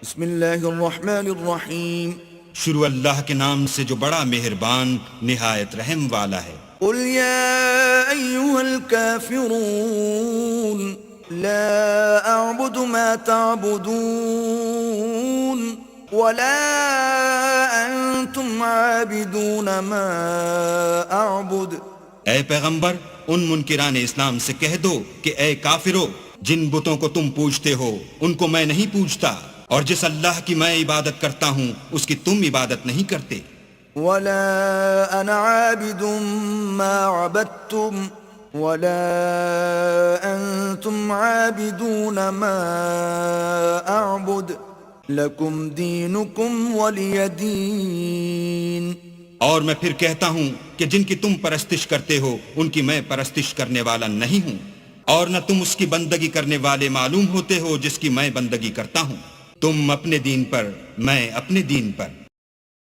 بسم اللہ الرحمن الرحیم شروع اللہ کے نام سے جو بڑا مہربان نہایت رحم والا ہے۔ قل یا ایہا الکافرون لا اعبد ما تعبدون ولا انتم عابدون ما اعبد۔ اے پیغمبر ان منکران اسلام سے کہہ دو کہ اے کافرو، جن بتوں کو تم پوجتے ہو ان کو میں نہیں پوجتا، اور جس اللہ کی میں عبادت کرتا ہوں اس کی تم عبادت نہیں کرتے۔ ولا انا عابد ما عبدتم ولا انتم عابدون ما اعبد لکم دینکم ولی دین۔ اور میں پھر کہتا ہوں کہ جن کی تم پرستش کرتے ہو ان کی میں پرستش کرنے والا نہیں ہوں، اور نہ تم اس کی بندگی کرنے والے معلوم ہوتے ہو جس کی میں بندگی کرتا ہوں۔ تم اپنے دین پر، میں اپنے دین پر۔